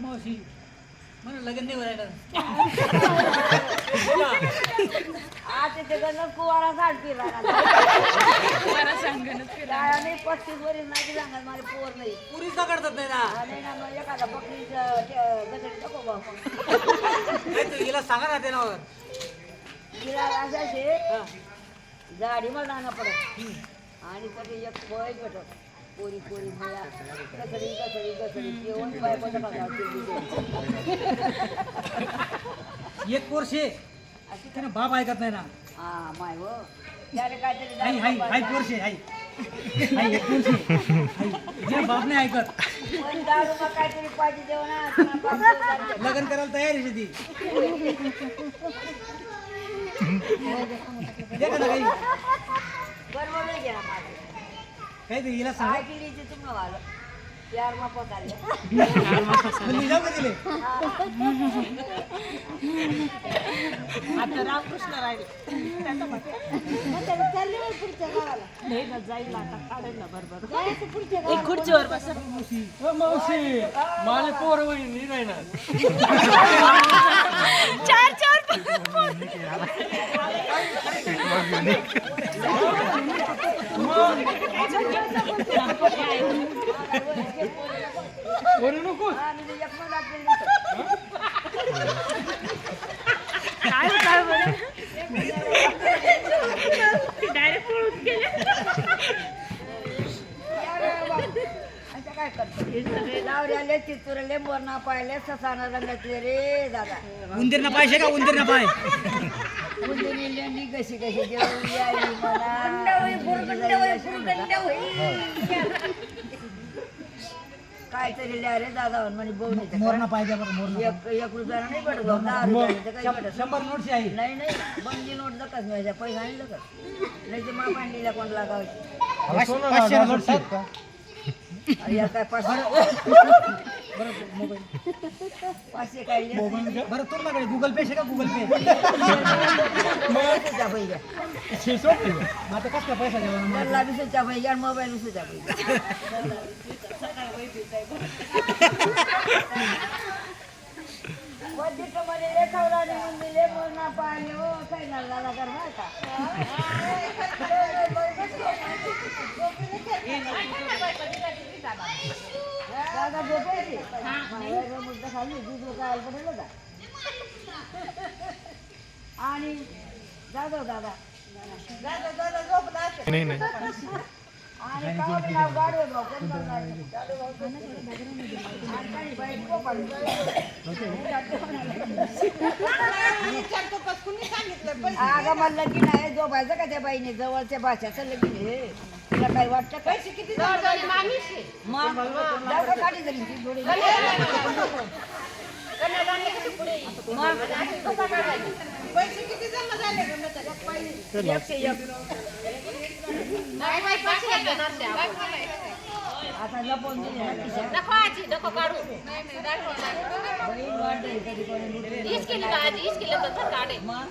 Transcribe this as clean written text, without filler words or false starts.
मावशी मला लगन नाही व्हायला आता ते गण कुवारा साठ फिरायला मला सांगणच काय आणि 35 वर्ष नाही सांगत मला पोर नाही पुरीच करतात नाही ना आणि ना मग एखादा बकरीचं गजरी नको बा काय तू हिला सांगा ना त्यानावर तिला अशाचे झाडी मला आणा पडत आणि तरी एक वय भेटत पोरी पोरी मला कसडी कसडी कसडी जेवण बायकोचा बघा एक वर्ष त्याने बाप ऐकत नाही ना हा माय हो त्याने काहीतरी हाय हाय हाय वर्ष हाय हाय एक वर्ष हाय बाप नाही ऐकत पण दारू मग काहीतरी पाहिजे जेवण लग्न करायला तयार आहे ती देखा ना काही बरोबर नाही गेला माझं काहीतरी हिला सांगा काय केली ते तुम्हाला वालं प्यार मा पकाले मी जाऊ का तिले आता रामकृष्ण राहिले नाही ना जाईल आता काढेल ना बरोबर एक खुर्चीवर बसा मावशी मला पोर वहिनी नाही ना चार चार बोलू नको काय काय बरं डायरेक्ट पळून गेले काय करतो लावले चितुरले मोरणा पाहिले ससाना रंगातले रे दादा उंदीर ना पाहिजे का उंदीर ना पाय मुंडली लेंडी कशी कशी जेवण यायली मला काहीतरी लिहा रे दादा म्हणजे बघून मोरणा पाहिजे बरं मोरणा एक रुपयाला नाही पडत 10 रुपयाला काही पडत 100 नोटची आहे नाही नाही बंदी नोट जकाच मिळायच्या पैसा आणि जकाच नाही ते माप आणलेल्या कोणाला गावची 500 नोटची या काय 500 काढले बरं तुमच्याकडे गुगल पे का गुगल पे पैसा पाहिजे आता कसं काय पैसा द्यावा घरला विसूच्या पाहिजे आणि मोबाईल विसूच्या पाहिजे मध्ये रेखावला नेऊन दिले मोरणा पाहिले हो काही नळाला कर का दादा झोपायची मुद्दा खाली दूध लोकायला पडेल होता आणि जाधव दादा दादा दादा झोपला नाही नाही आणि काय नाव गाडवे भाऊ कोण अगं मला लगीन आहे झोपायचं का त्या बाईने जवळच्या भाषाचं लगीन हे तुला काही वाटतं पैसे किती मग काढी झाली ती थोडी पैसे किती जमा झाले 101 आता लपवून दिले नको काढू बहीण वाढते कधी कोणी हीच केली भाजी हीच केली तर काढे मग